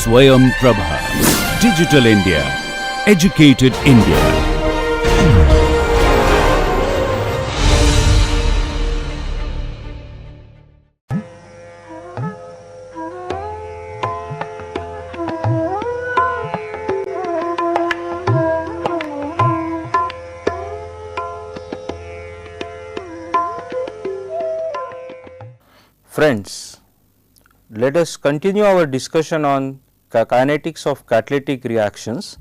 Swayam Prabha. Digital India. Educated India. Friends, let us continue our discussion on kinetics of catalytic reactions,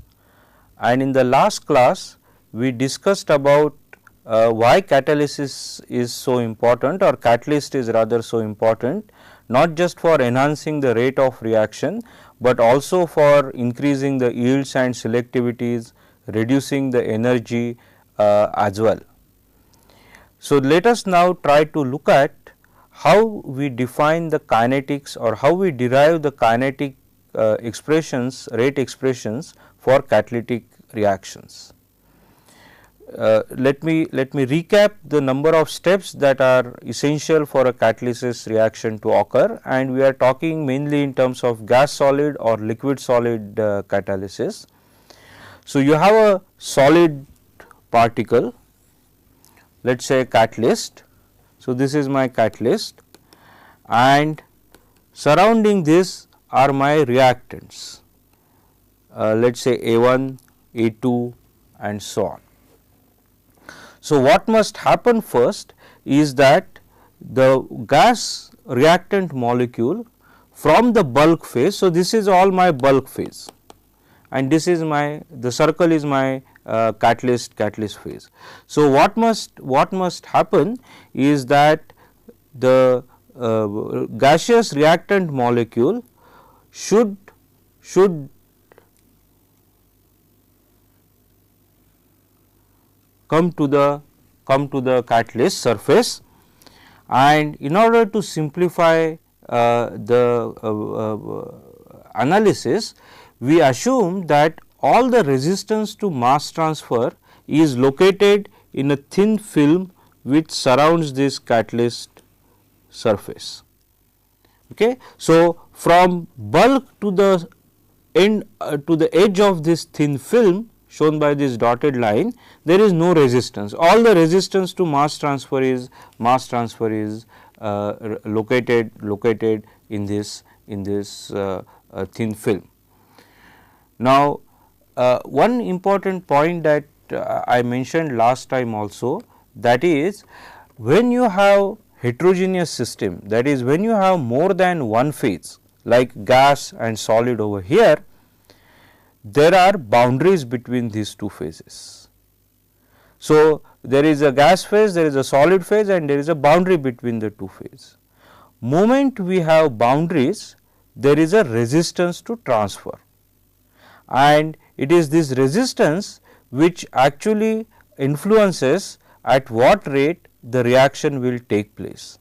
and in the last class we discussed about why catalysis is so important, or catalyst is rather so important, not just for enhancing the rate of reaction, but also for increasing the yields and selectivities, reducing the energy as well. So, let us now try to look at how we define the kinetics, or how we derive the kinetic expressions, rate expressions for catalytic reactions. Let me recap the number of steps that are essential for a catalysis reaction to occur, and we are talking mainly in terms of gas solid or liquid solid catalysis. So, you have a solid particle, let us say catalyst. So, this is my catalyst, and surrounding this are my reactants, let us say A1, A2 and so on. So, what must happen first is that the gas reactant molecule from the bulk phase. So, this is all my bulk phase, and this is the circle is my catalyst phase. So, what must happen is that the gaseous reactant molecule should come to the catalyst surface, and in order to simplify the analysis, we assume that all the resistance to mass transfer is located in a thin film which surrounds this catalyst surface. Okay. So, from bulk to the end to the edge of this thin film shown by this dotted line, there is no resistance. All the resistance to mass transfer is located in this thin film. Now, one important point that I mentioned last time also, that is when you have heterogeneous system, that is when you have more than one phase like gas and solid over here, there are boundaries between these two phases. So, there is a gas phase, there is a solid phase, and there is a boundary between the two phases. Moment we have boundaries, there is a resistance to transfer, and it is this resistance which actually influences at what rate the reaction will take place.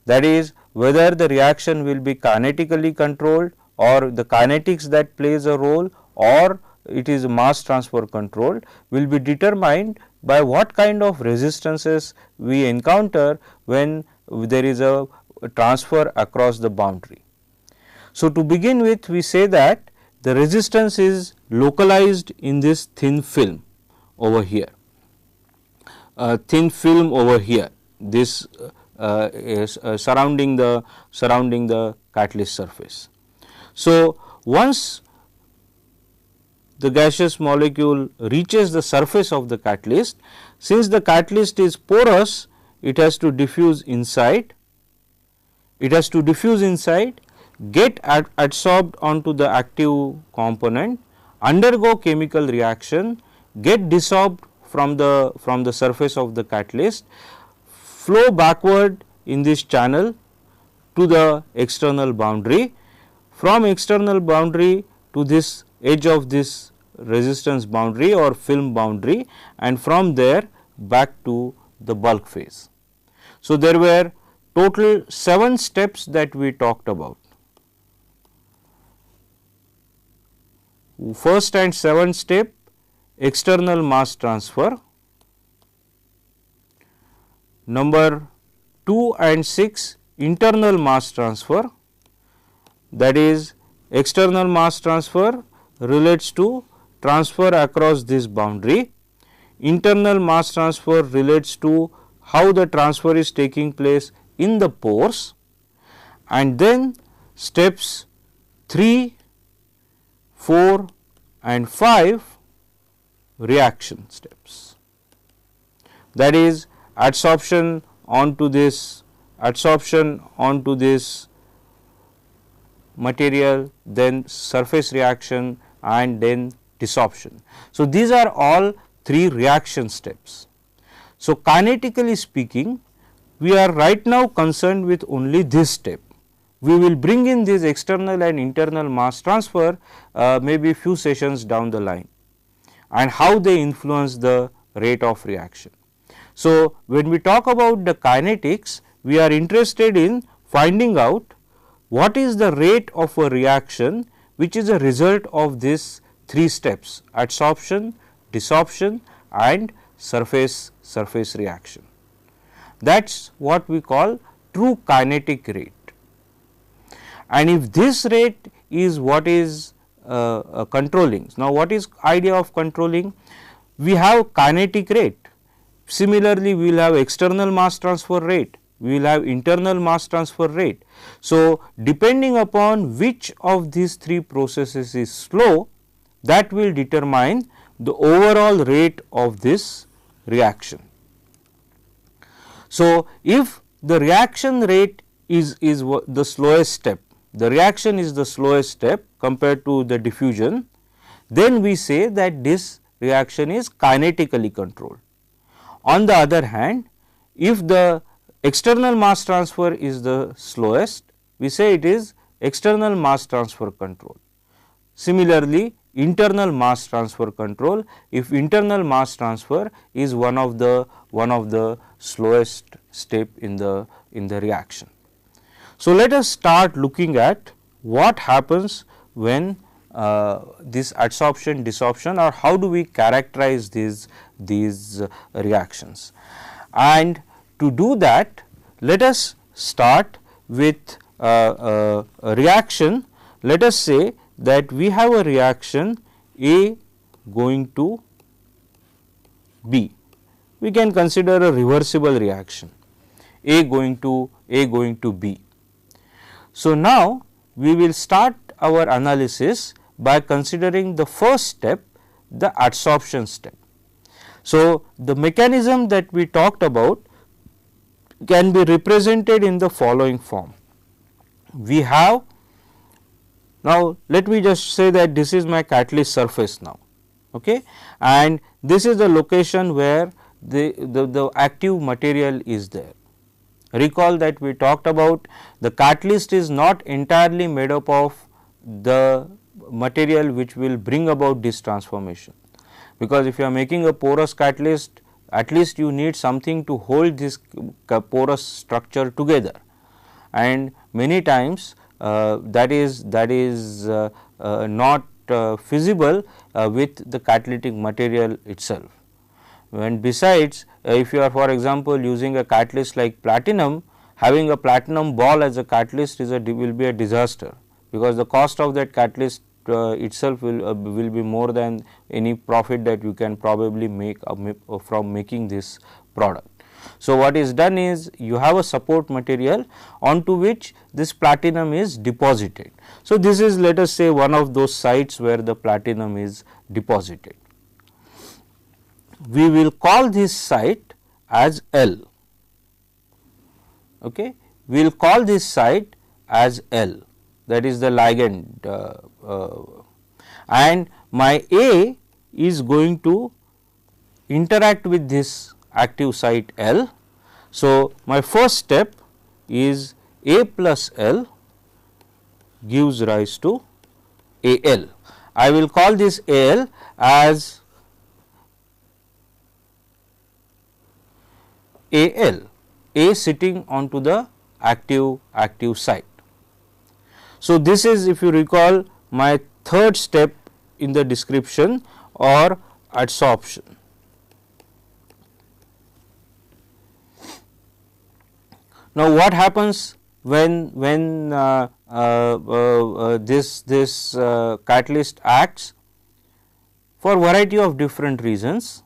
That is, whether the reaction will be kinetically controlled, or the kinetics that plays a role, or it is mass transfer controlled, will be determined by what kind of resistances we encounter when there is a transfer across the boundary. So, to begin with, we say that the resistance is localized in this thin film over here, this is surrounding the catalyst surface. So, once the gaseous molecule reaches the surface of the catalyst, since the catalyst is porous, it has to diffuse inside, get adsorbed onto the active component, undergo chemical reaction, get desorbed from the surface of the catalyst, flow backward in this channel to the external boundary, from external boundary to this edge of this resistance boundary or film boundary, and from there back to the bulk phase. So, there were total 7 steps that we talked about. First and 7th step, external mass transfer. Number 2 and 6, internal mass transfer, that is external mass transfer relates to transfer across this boundary, internal mass transfer relates to how the transfer is taking place in the pores, and then steps 3, 4 and 5 reaction steps, that is adsorption onto this material, then surface reaction and then desorption. So, these are all 3 reaction steps. So, kinetically speaking, we are right now concerned with only this step. We will bring in this external and internal mass transfer maybe few sessions down the line, and how they influence the rate of reaction. So, when we talk about the kinetics, we are interested in finding out what is the rate of a reaction which is a result of these 3 steps: adsorption, desorption and surface reaction. That is what we call true kinetic rate. And if this rate is what is controlling. Now, what is idea of controlling? We have kinetic rate. Similarly, we will have external mass transfer rate, we will have internal mass transfer rate. So, depending upon which of these 3 processes is slow, that will determine the overall rate of this reaction. So, if the reaction rate is the slowest step, the reaction is the slowest step compared to the diffusion, then we say that this reaction is kinetically controlled. On the other hand, if the external mass transfer is the slowest, we say it is external mass transfer control. Similarly, internal mass transfer control, if internal mass transfer is one of the slowest step in the reaction. So, let us start looking at what happens when this adsorption, desorption, or how do we characterize these reactions. And to do that, let us start with a reaction. Let us say that we have a reaction A going to B. We can consider a reversible reaction, A going to B. So, now we will start our analysis by considering the first step, the adsorption step. So, the mechanism that we talked about can be represented in the following form. We have, now let me just say that this is my catalyst surface now, okay, and this is the location where the active material is there. Recall that we talked about the catalyst is not entirely made up of the material which will bring about this transformation, because if you are making a porous catalyst, at least you need something to hold this porous structure together, and many times that is not feasible with the catalytic material itself. And besides, if you are for example using a catalyst like platinum, having a platinum ball as a catalyst will be a disaster, because the cost of that catalyst itself will be more than any profit that you can probably make from making this product. So, what is done is you have a support material onto which this platinum is deposited. So, this is, let us say, one of those sites where the platinum is deposited. We will call this site as L, okay. We will call this site as L, that is the ligand, and my A is going to interact with this active site L. So, my first step is A plus L gives rise to AL. I will call this AL as AL, A sitting onto the active site. So, this is, if you recall, my third step in the description, or adsorption. Now, what happens this catalyst acts for variety of different reasons,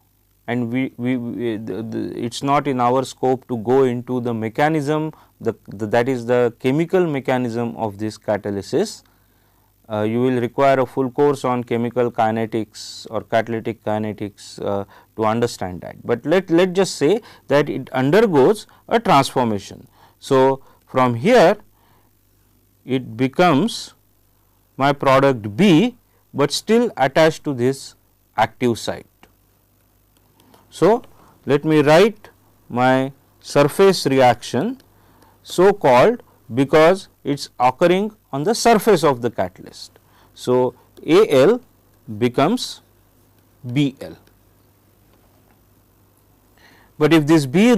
and it is not in our scope to go into the mechanism, that is the chemical mechanism of this catalysis. You will require a full course on chemical kinetics or catalytic kinetics to understand that, but let just say that it undergoes a transformation. So, from here it becomes my product B, but still attached to this active site. So, let me write my surface reaction so called because it is occurring on the surface of the catalyst. So, Al becomes Bl. But if this B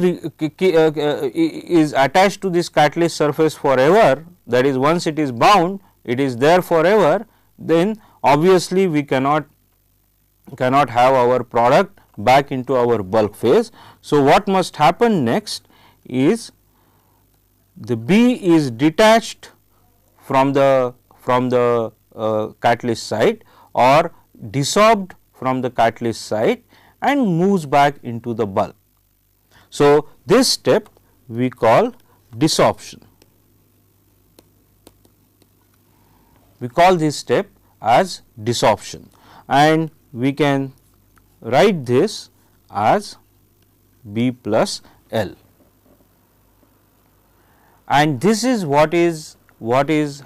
is attached to this catalyst surface forever, that is, once it is bound, it is there forever, then obviously we cannot have our product back into our bulk phase. So, what must happen next is the B is detached from the catalyst site or desorbed from the catalyst site and moves back into the bulk. So, this step we call desorption. We call this step as desorption, and we can write this as B plus L. And this is what is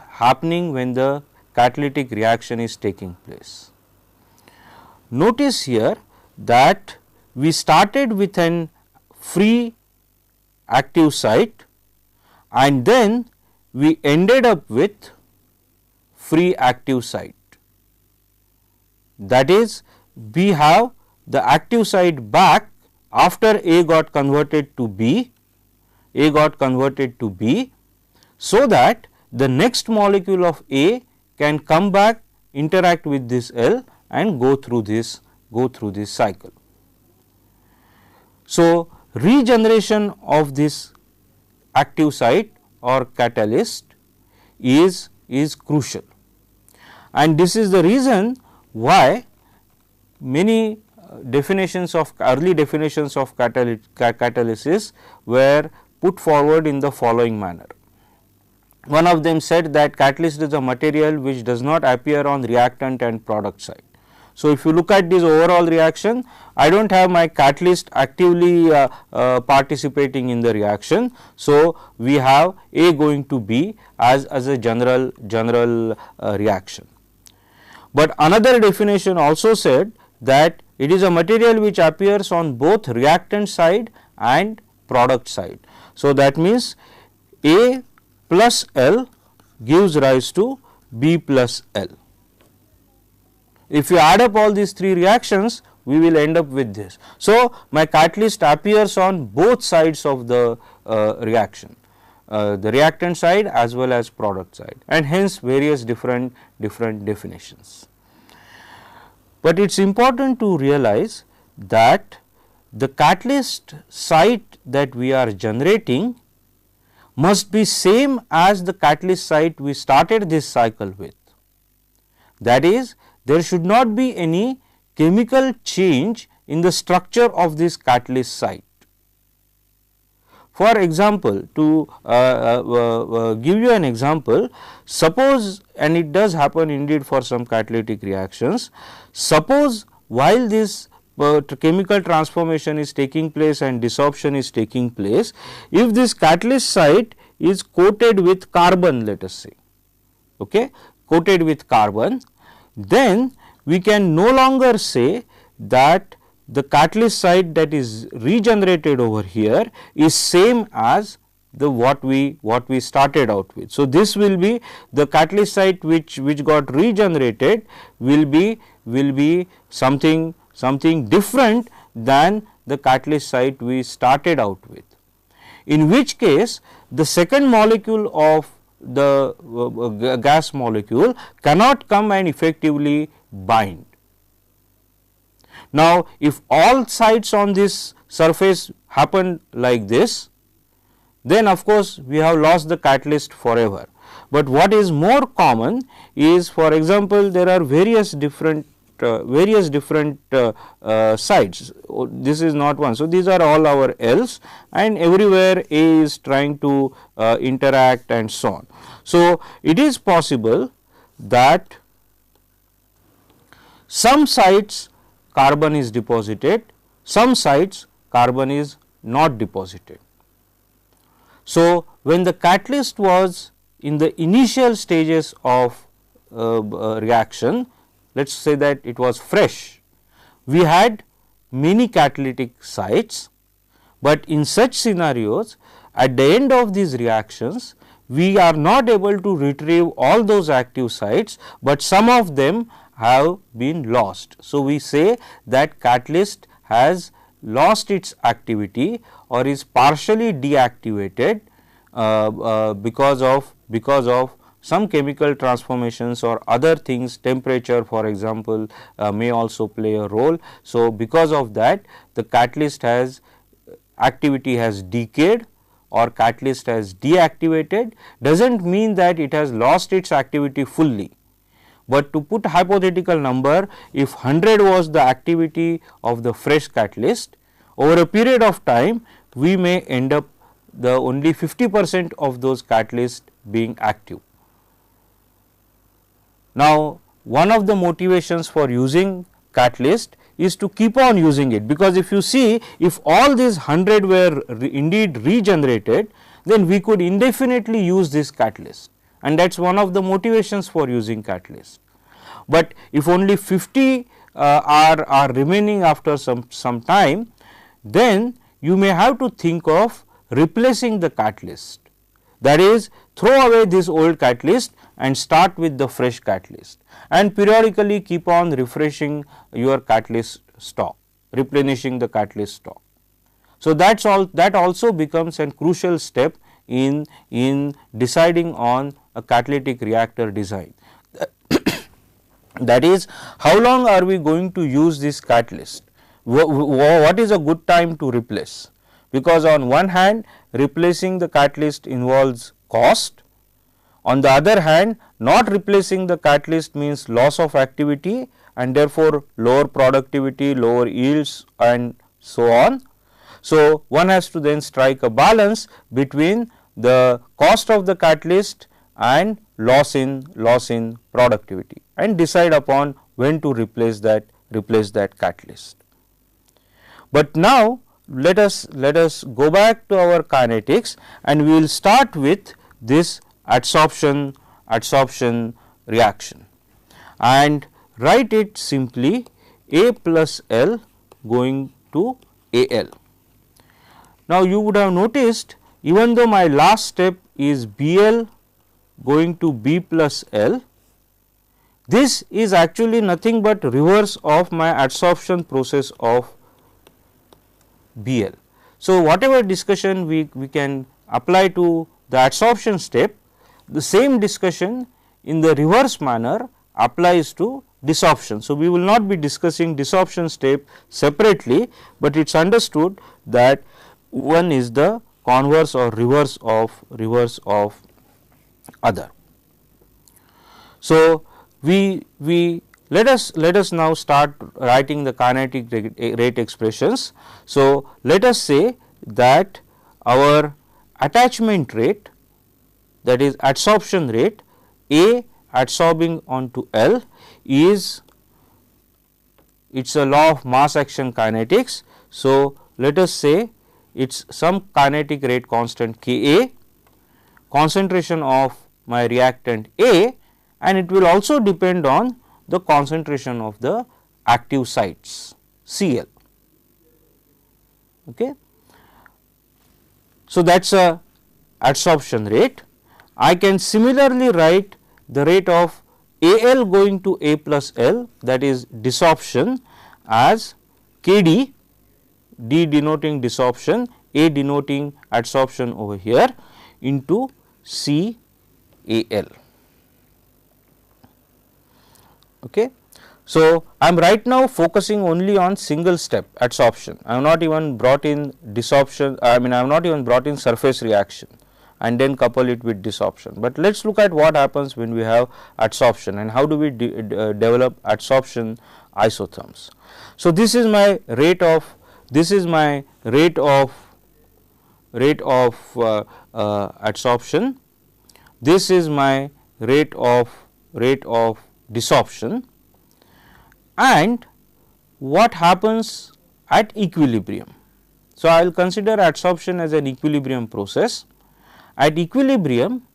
happening when the catalytic reaction is taking place. Notice here that we started with an free active site and then we ended up with free active site. That is, we have the active site back after A got converted to B, so that the next molecule of A can come back, interact with this L and go through this cycle. So, regeneration of this active site or catalyst is crucial, and this is the reason why many early definitions of catalysis were put forward in the following manner. One of them said that catalyst is a material which does not appear on reactant and product side. So, if you look at this overall reaction, I do not have my catalyst actively participating in the reaction. So, we have A going to B as a general reaction. But another definition also said that it is a material which appears on both reactant side and product side. So, that means A plus L gives rise to B plus L. If you add up all these three reactions, we will end up with this. So, my catalyst appears on both sides of the reaction, the reactant side as well as product side, and hence various different definitions. But it is important to realize that the catalyst site that we are generating must be same as the catalyst site we started this cycle with. That is, there should not be any chemical change in the structure of this catalyst site. For example, to give you an example, suppose, and it does happen indeed for some catalytic reactions, suppose while this chemical transformation is taking place and desorption is taking place, if this catalyst site is coated with carbon, let us say, coated with carbon, then we can no longer say that the catalyst site that is regenerated over here is same as the what we started out with. So, this will be the catalyst site which got regenerated will be something different than the catalyst site we started out with, in which case the second molecule of the gas molecule cannot come and effectively bind. Now, if all sites on this surface happen like this, then of course, we have lost the catalyst forever. But what is more common is, for example, there are various different sites. This is not one. So, these are all our L's, and everywhere A is trying to interact and so on. So, it is possible that some sites carbon is deposited, some sites carbon is not deposited. So, when the catalyst was in the initial stages of reaction, let us say that it was fresh, we had many catalytic sites, but in such scenarios at the end of these reactions we are not able to retrieve all those active sites, but some of them have been lost. So, we say that catalyst has lost its activity or is partially deactivated because of some chemical transformations or other things. Temperature, for example, may also play a role. So, because of that the catalyst has activity has decayed or catalyst has deactivated, does not mean that it has lost its activity fully. But to put a hypothetical number, if 100 was the activity of the fresh catalyst, over a period of time we may end up the only 50% of those catalysts being active. Now, one of the motivations for using catalyst is to keep on using it, because if you see, if all these 100 were indeed regenerated, then we could indefinitely use this catalyst, and that is one of the motivations for using catalyst. But if only 50 are remaining after some time, then you may have to think of replacing the catalyst, that is, throw away this old catalyst and start with the fresh catalyst, and periodically keep on refreshing your catalyst stock, replenishing the catalyst stock. So, that also becomes a crucial step in deciding on a catalytic reactor design. That is, how long are we going to use this catalyst? What is a good time to replace? Because on one hand replacing the catalyst involves cost, on the other hand not replacing the catalyst means loss of activity and therefore lower productivity, lower yields and so on. So, one has to then strike a balance between the cost of the catalyst and loss in productivity and decide upon when to replace that catalyst. But now, let us go back to our kinetics, and we will start with this adsorption reaction and write it simply A plus L going to AL. Now, you would have noticed, even though my last step is BL going to B plus L, this is actually nothing but reverse of my adsorption process of BL. So, whatever discussion we can apply to the adsorption step, the same discussion in the reverse manner applies to desorption. So, we will not be discussing desorption step separately, but it is understood that one is the converse or reverse of other. So, let us now start writing the kinetic rate expressions. So, let us say that our attachment rate, that is adsorption rate, A adsorbing onto L, is a law of mass action kinetics. So, let us say it is some kinetic rate constant K A, concentration of my reactant A, and it will also depend on the concentration of the active sites Cl. Okay. So, that is a adsorption rate. I can similarly write the rate of AL going to A plus L, that is desorption, as Kd, D denoting desorption, A denoting adsorption over here, into CAL. Okay. So, I am right now focusing only on single step adsorption. I have not even brought in desorption, I have not even brought in surface reaction and then couple it with desorption. But let us look at what happens when we have adsorption and how do we develop adsorption isotherms. So, this is my rate of adsorption, this is my rate of desorption, and what happens at equilibrium. So, I will consider adsorption as an equilibrium process. At equilibrium,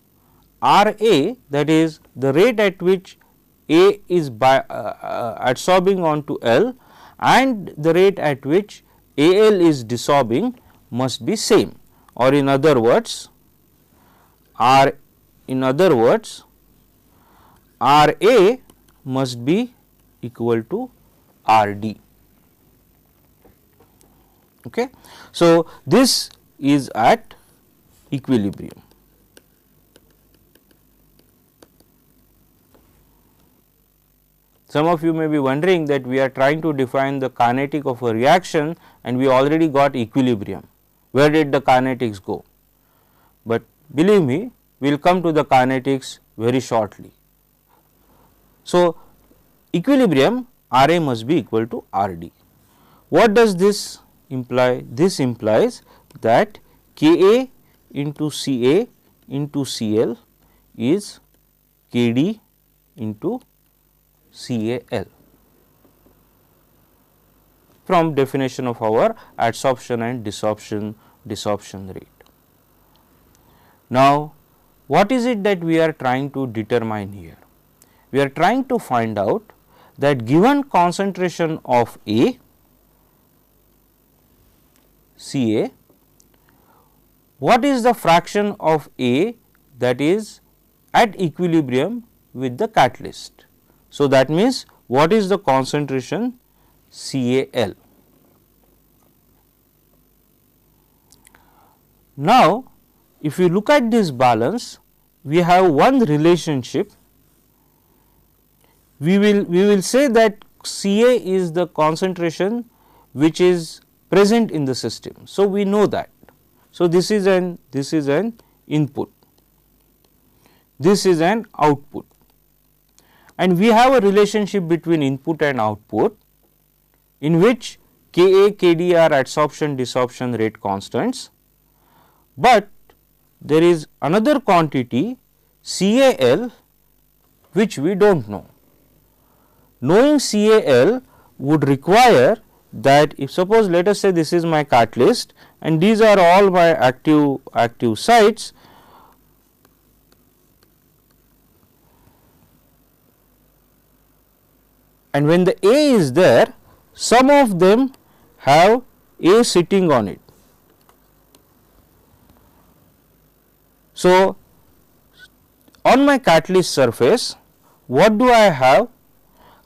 R A, that is the rate at which A is adsorbing onto L and the rate at which A L is desorbing must be same, or in other words R A must be equal to R D. Okay. So, this is at equilibrium. Some of you may be wondering that we are trying to define the kinetic of a reaction and we already got equilibrium. Where did the kinetics go? But believe me, we will come to the kinetics very shortly. So, equilibrium R A must be equal to R D. What does this imply? This implies that K A into C A into C L is K D into C A L from definition of our adsorption and desorption rate. Now, what is it that we are trying to determine here? We are trying to find out that given concentration of A, Ca, what is the fraction of A that is at equilibrium with the catalyst. So, that means what is the concentration Cal. Now, if you look at this balance, we have one relationship. We will say that Ca is the concentration which is present in the system. So, we know that. So, this is an input, this is an output, and we have a relationship between input and output in which Ka, Kd are adsorption desorption rate constants, but there is another quantity Cal which we do not know. Knowing Cal would require that if suppose let us say this is my catalyst and these are all my active sites, and when the A is there, some of them have A sitting on it. So, on my catalyst surface, what do I have?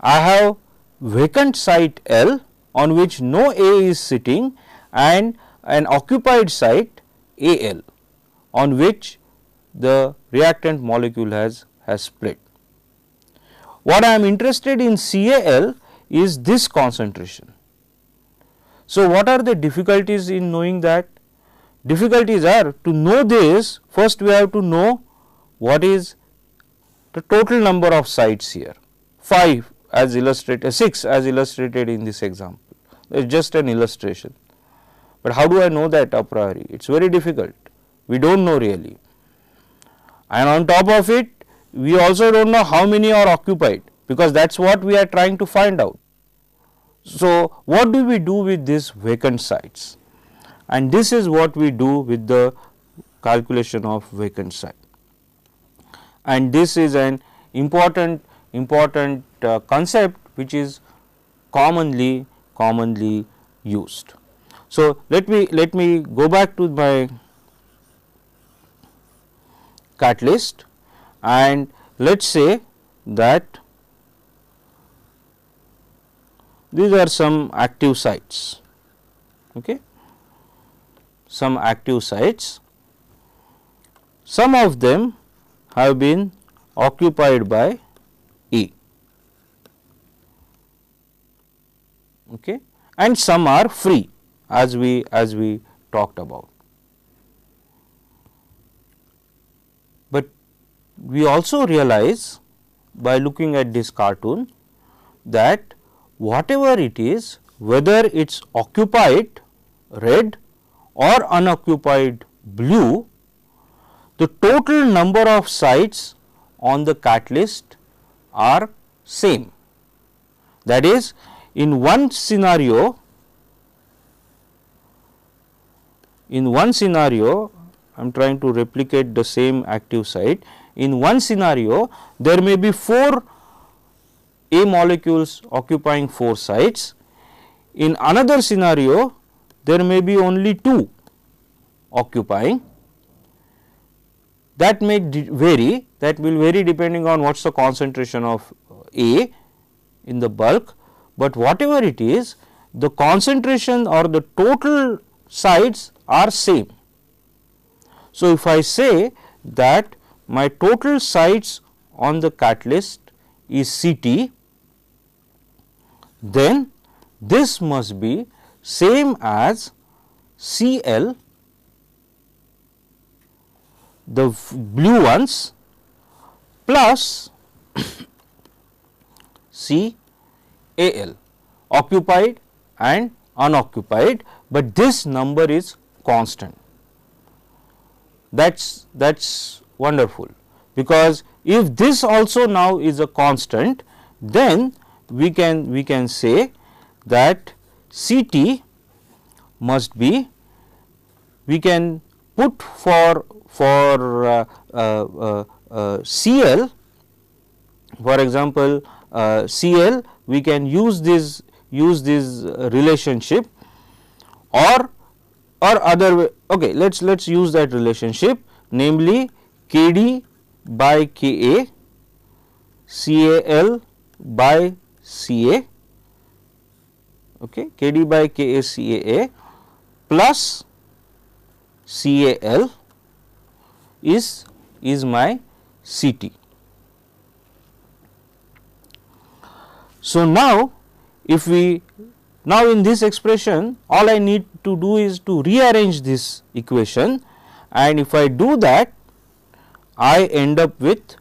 I have vacant site L on which no A is sitting and an occupied site Al on which the reactant molecule has split. What I am interested in Cal is this concentration. So, what are the difficulties in knowing that? Difficulties are to know this, first we have to know what is the total number of sites here, 5 as illustrated, 6 as illustrated in this example. It is just an illustration, but how do I know that a priori? It is very difficult, we do not know really, and on top of it we also do not know how many are occupied, because that is what we are trying to find out. So, what do we do with these vacant sites? And this is what we do with the calculation of vacant site, and this is an important concept which is commonly used. So, let me go back to my catalyst and let us say that these are some active sites, okay. Some active sites, some of them have been occupied by A. okay, and some are free as we talked about. But we also realize by looking at this cartoon that whatever it is, whether it is occupied red or unoccupied blue, the total number of sites on the catalyst are same. That is, in one scenario, I am trying to replicate the same active site. In one scenario, there may be 4 A molecules occupying 4 sites. In another scenario, there may be only 2 occupying. That may vary, that will vary depending on what is the concentration of A in the bulk, but whatever it is, the concentration or the total sites are same. So, if I say that my total sites on the catalyst is CT, then this must be same as Cl, the blue ones, plus Cal, occupied and unoccupied, but this number is constant. That's wonderful, because if this also now is a constant, then we can say that Ct must be, we can put for Cl, for example, Cl, we can use this relationship, or other way. Okay, let's use that relationship, namely Kd by Ka, Cal by Ca, okay, Kd by Ka Caa plus Cal is my Ct. So, now if we in this expression, all I need to do is to rearrange this equation, and if I do that, I end up with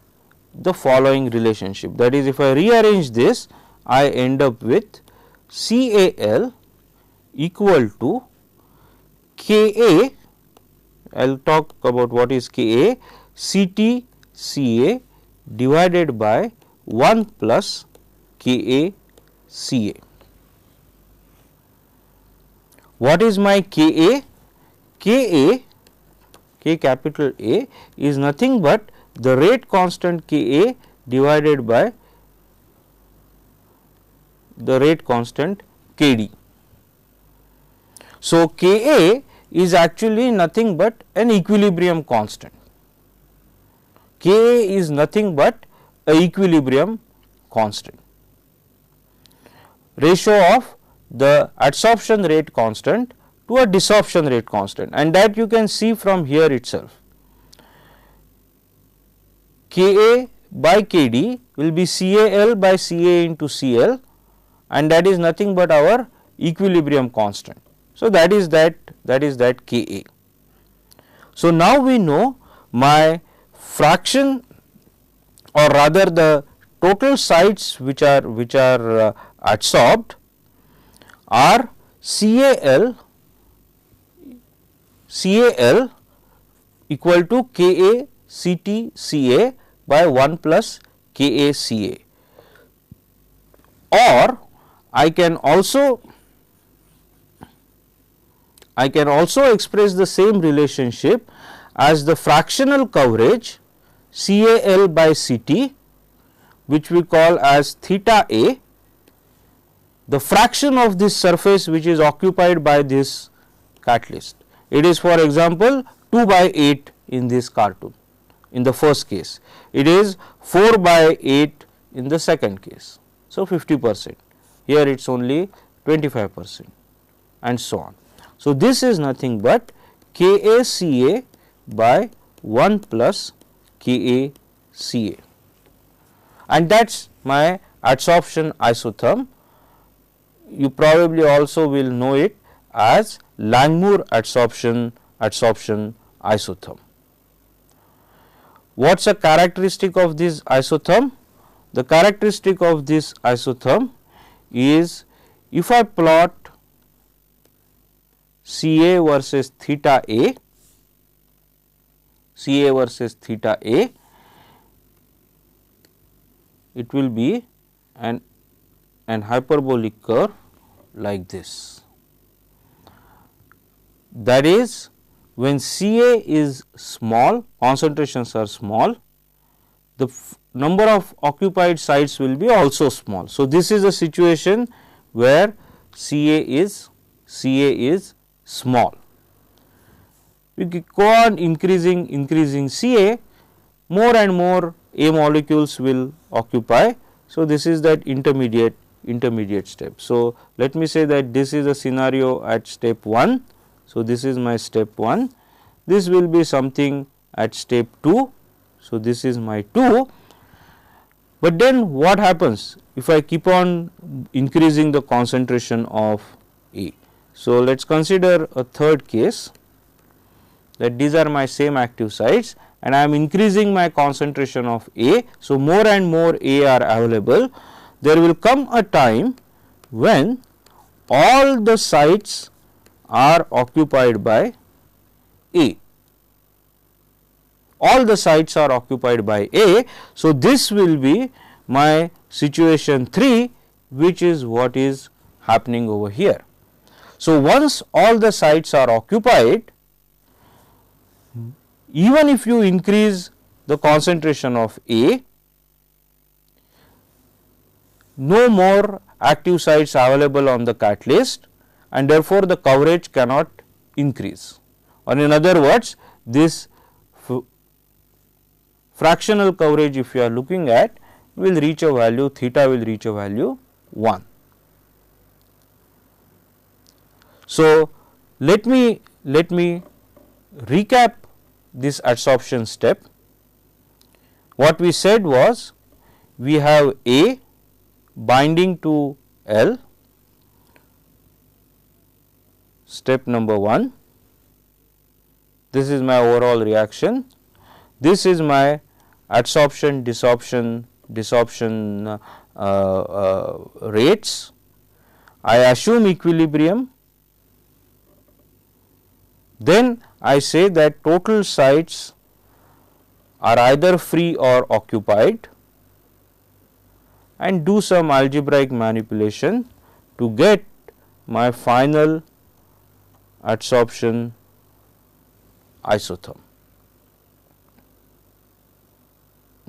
the following relationship. That is, if I rearrange this, I end up with Cal equal to Ka, I will talk about what is Ka, Ct Ca divided by 1 plus Ka Ca. What is my Ka? Ka, K capital A, is nothing but the rate constant Ka divided by the rate constant Kd. So, Ka is actually nothing but an equilibrium constant. Ka is nothing but a equilibrium constant. Ratio of the adsorption rate constant to a desorption rate constant, and that you can see from here itself. Ka by Kd will be Cal by Ca into Cl, and that is nothing but our equilibrium constant. So, that is that Ka. So, now we know my fraction, or rather the total sites which are adsorbed are Cal equal to Ka Ct Ca by 1 plus Ka Ca, or I can also express the same relationship as the fractional coverage Cal by Ct, which we call as theta A, the fraction of this surface which is occupied by this catalyst. It is, for example, 2 by 8 in this cartoon in the first case, it is 4 by 8 in the second case. So, 50%, here it is only 25% and so on. So, this is nothing but Ka Ca by 1 plus Ka Ca, and that is my adsorption isotherm you probably also will know it as Langmuir adsorption isotherm. What is a characteristic of this isotherm? The characteristic of this isotherm is, if I plot Ca versus theta A, it will be an hyperbolic curve like this. That is, when Ca is small, concentrations are small, the number of occupied sites will be also small. So, this is a situation where Ca is small. We go on increasing Ca, more and more A molecules will occupy. So, this is that intermediate step. So, let me say that this is a scenario at step 1. So, this is my step 1, this will be something at step 2. So, this is my 2, but then what happens if I keep on increasing the concentration of A. So, let us consider a third case, that these are my same active sites and I am increasing my concentration of A. So, more and more A are available. There will come a time when all the sites are occupied by A. All the sites are occupied by A. So, this will be my situation 3, which is what is happening over here. So, once all the sites are occupied, even if you increase the concentration of A, no more active sites available on the catalyst, and therefore, the coverage cannot increase, or in other words, this fractional coverage, if you are looking at, will reach a value, theta will reach a value 1. So, let me recap this adsorption step. What we said was, we have A binding to L, step number 1. This is my overall reaction. This is my adsorption desorption rates. I assume equilibrium. Then I say that total sites are either free or occupied, and do some algebraic manipulation to get my final adsorption isotherm.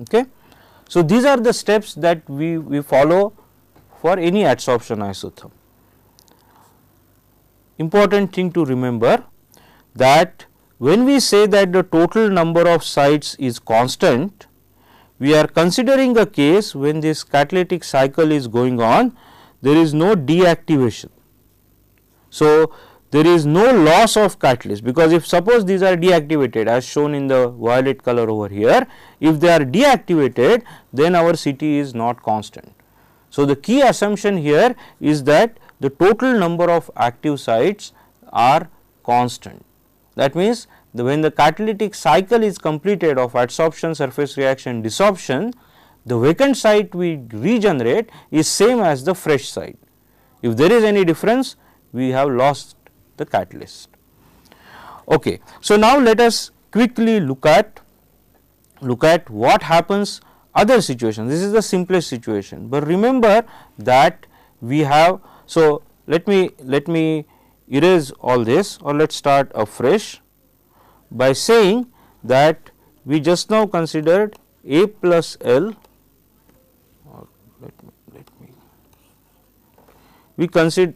Okay. So, these are the steps that we follow for any adsorption isotherm. Important thing to remember, that when we say that the total number of sites is constant, we are considering a case when this catalytic cycle is going on, there is no deactivation. So, there is no loss of catalyst, because if suppose these are deactivated as shown in the violet color over here, if they are deactivated, then our CT is not constant. So, the key assumption here is that the total number of active sites are constant. That means, when the catalytic cycle is completed of adsorption, surface reaction, desorption, the vacant site we regenerate is same as the fresh site. If there is any difference, we have lost the catalyst. Okay. So, now let us quickly look at what happens other situations. This is the simplest situation, but remember that we have. So, let me erase all this, or let us start afresh by saying that we just now considered A plus L, or we considered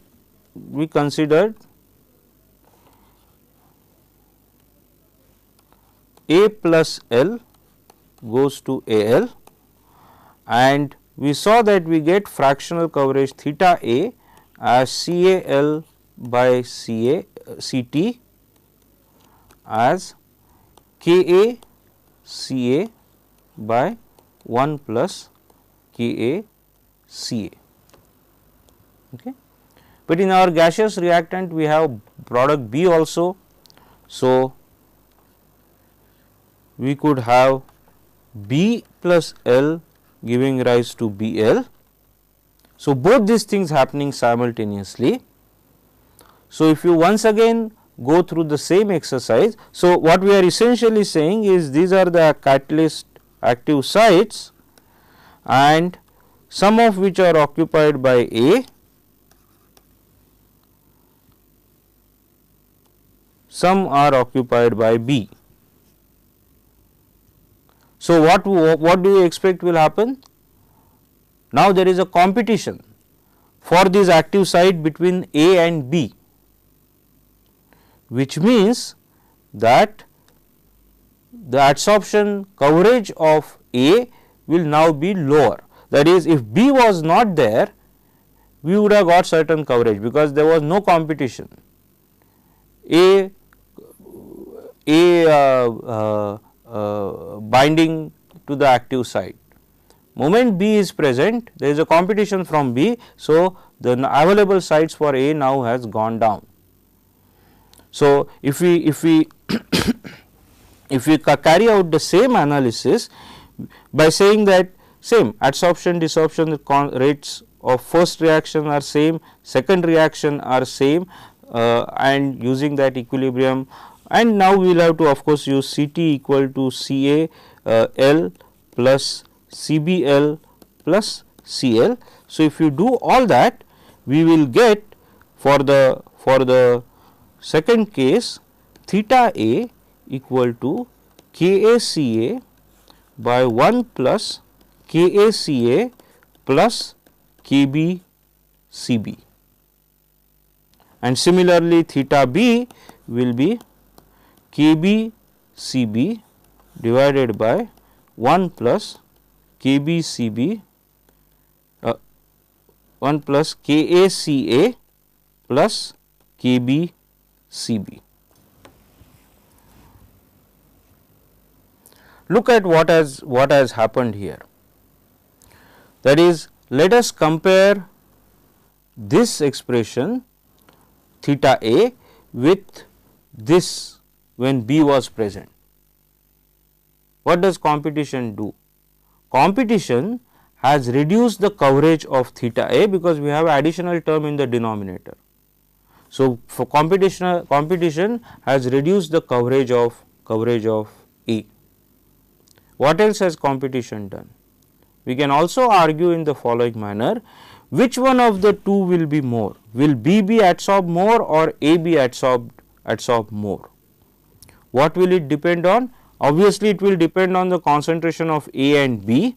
A plus L goes to AL, and we saw that we get fractional coverage theta A as CAL by CT as Ka Ca by 1 plus Ka Ca. Okay. but in our gaseous reactant we have product B also. So, we could have B plus L giving rise to Bl. So, both these things happening simultaneously. So, if you once again go through the same exercise. So, what we are essentially saying is these are the catalyst active sites and some of which are occupied by A, some are occupied by B. So, what do you expect will happen? Now, there is a competition for this active site between A and B, which means that the adsorption coverage of A will now be lower. That is, if B was not there, we would have got certain coverage because there was no competition. Binding to the active site. Moment B is present, there is a competition from B. So, the available sites for A now has gone down. So, if we if we carry out the same analysis by saying that same adsorption desorption rates of first reaction are same, second reaction are same, and using that equilibrium, and now we will have to of course use Ct equal to Ca L plus Cbl plus Cl. So, if you do all that, we will get for the second case theta A equal to Ka Ca by 1 plus Ka Ca plus Kb Cb, and similarly theta B will be Kb Cb divided by 1 plus Kb Cb 1 plus Ka Ca plus Kb Cb. Look at what has happened here. That is, let us compare this expression theta A with this when B was present. What does competition do? Competition has reduced the coverage of theta A because we have additional term in the denominator. So, for competition has reduced the coverage of A. What else has competition done? We can also argue in the following manner, which one of the two will be more? Will B be adsorbed more or A be adsorbed more? What will it depend on? Obviously, it will depend on the concentration of A and B.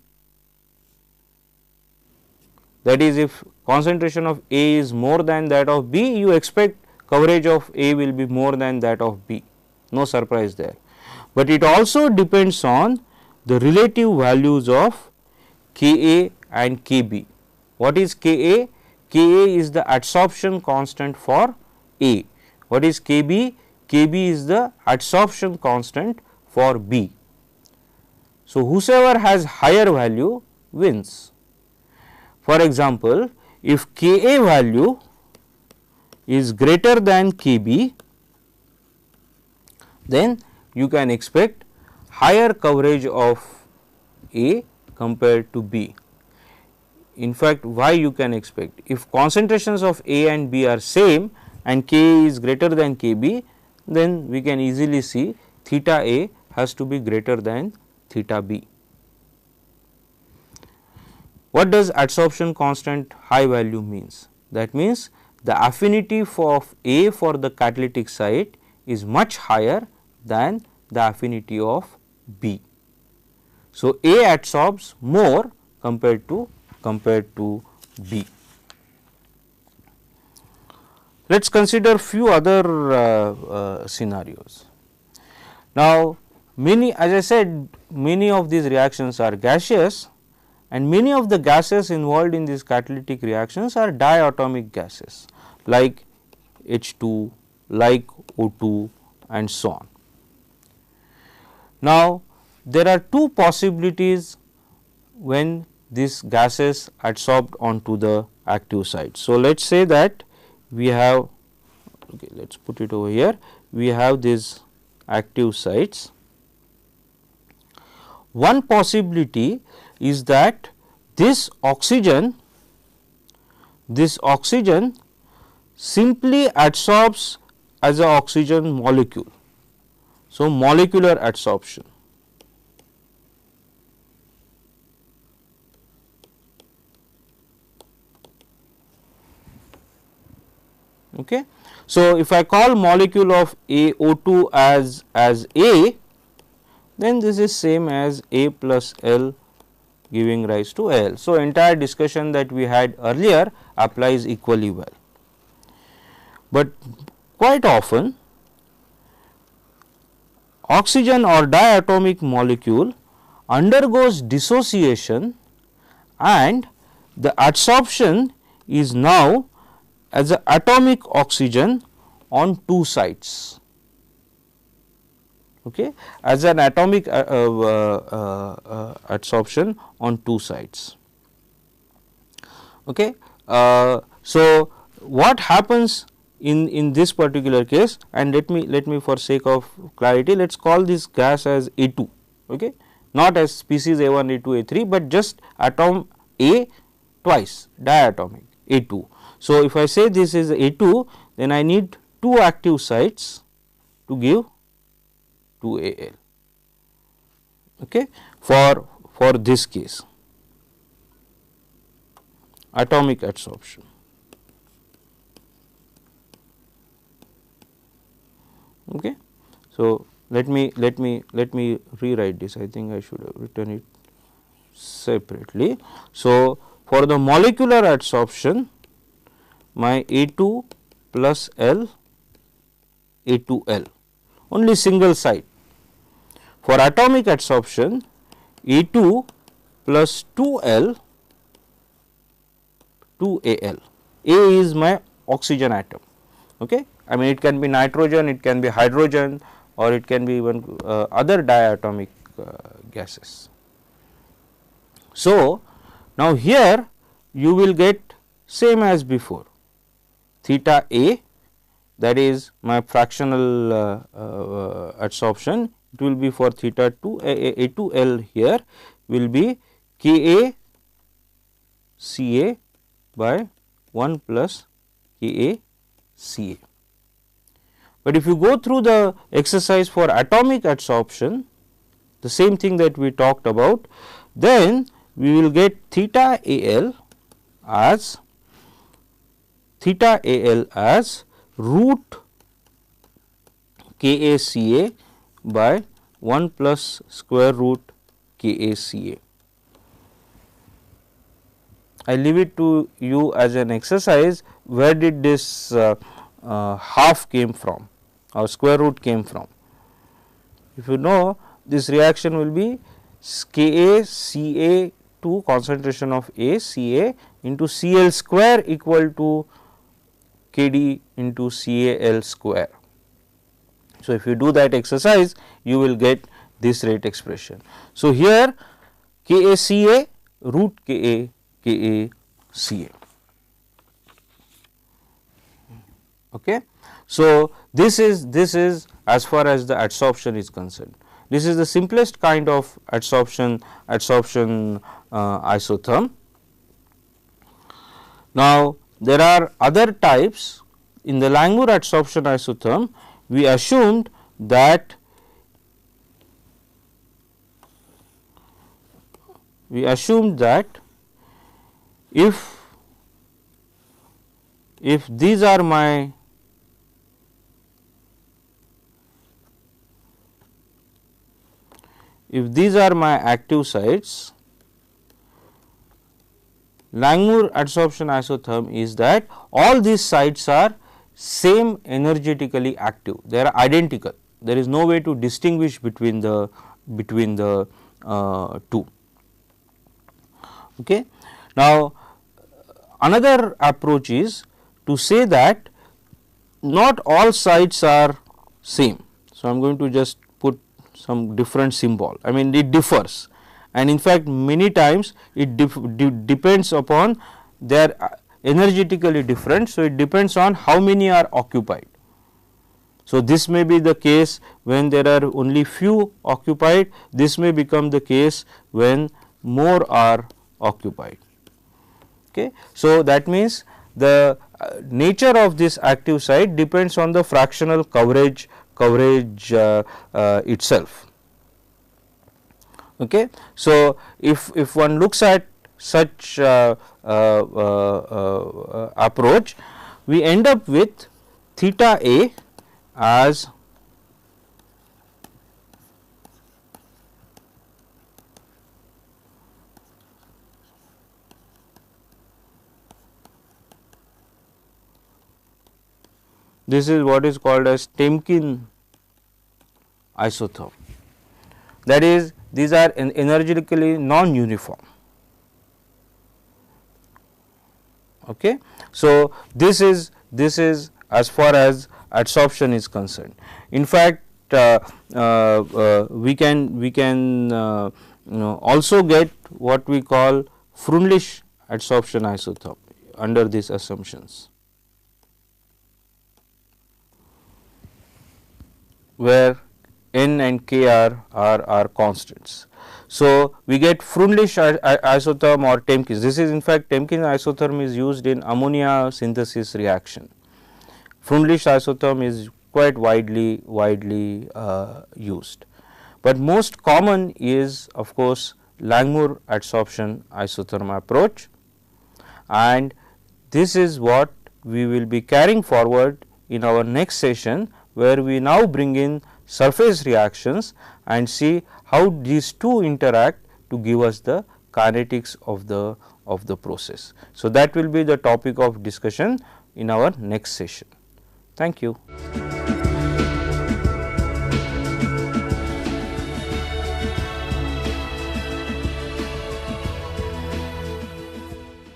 That is, if concentration of A is more than that of B, you expect coverage of A will be more than that of B, no surprise there. But it also depends on the relative values of Ka and Kb. What is Ka? Ka is the adsorption constant for A. What is Kb? Kb is the adsorption constant for B. So, whosoever has higher value wins. For example, if Ka value is greater than Kb, then you can expect higher coverage of A compared to B. In fact, why you can expect? If concentrations of A and B are same and Ka is greater than Kb, then we can easily see theta A has to be greater than theta B. What does adsorption constant high value means? That means the affinity of A for the catalytic site is much higher than the affinity of B. So, A adsorbs more compared to B. Let us consider few other scenarios. Now, as I said, many of these reactions are gaseous, and many of the gases involved in these catalytic reactions are diatomic gases like H2, like O2 and so on. Now, there are two possibilities when these gases adsorbed onto the active site. So, let us say that we have, okay, let us put it over here, we have these active sites. One possibility is that this oxygen simply adsorbs as an oxygen molecule. So, molecular adsorption. Okay. So, if I call molecule of AO2 as A, then this is same as A plus L giving rise to Al. So, entire discussion that we had earlier applies equally well. But quite often oxygen or diatomic molecule undergoes dissociation and the adsorption is now as an atomic oxygen on two sides, okay, as an atomic adsorption on two sides. Okay. So, what happens in this particular case, and let me for sake of clarity, let us call this gas as A2, okay, not as species A1, A2, A3, but just atom A twice, diatomic A2. So, if I say this is A2, then I need two active sites to give 2Al, okay, for this case, atomic adsorption. Okay. So, let me rewrite this. I think I should have written it separately. So, for the molecular adsorption, my A2 plus L, A2L, only single site. For atomic adsorption, A2 plus 2L, 2Al. A is my oxygen atom. Okay. I mean, it can be nitrogen, it can be hydrogen, or it can be even other diatomic gases. So, now here you will get same as before, theta A, that is my fractional adsorption, it will be for theta 2 A2L here will be Ka Ca by 1 plus Ka Ca. But if you go through the exercise for atomic adsorption, the same thing that we talked about, then we will get theta Al as root Ka Ca by 1 plus square root Ka Ca. I leave it to you as an exercise, where did this half came from or square root came from. If you know, this reaction will be Ka Ca2 concentration of A Ca into Cl square equal to Kd into Cal square. So, if you do that exercise, you will get this rate expression. So, here Ka Ca root Ka Ca. Okay. So, this is as far as the adsorption is concerned. This is the simplest kind of adsorption isotherm. Now, there are other types. In the Langmuir adsorption isotherm, we assumed that if these are my active sites, Langmuir adsorption isotherm is that all these sites are same energetically active, they are identical, there is no way to distinguish between the two. Okay. Now, another approach is to say that not all sites are same. So, I am going to just put some different symbol, I mean it differs, and in fact many times it depends upon their energetically different. So, it depends on how many are occupied. So, this may be the case when there are only few occupied, this may become the case when more are occupied. Okay. So, that means the nature of this active site depends on the fractional coverage itself. Okay. So, if one looks at such approach, we end up with theta A as this is what is called as Temkin isotherm, that is these are energetically non-uniform. Okay. So, this is as far as adsorption is concerned. In fact, we can also get what we call Freundlich adsorption isotherm under these assumptions, where N and K are constants. So, we get Freundlich isotherm or Temkin. This is in fact Temkin isotherm is used in ammonia synthesis reaction. Freundlich isotherm is quite widely used, but most common is of course Langmuir adsorption isotherm approach, and this is what we will be carrying forward in our next session, where we now bring in surface reactions and see how these two interact to give us the kinetics of the process. So, that will be the topic of discussion in our next session. Thank you.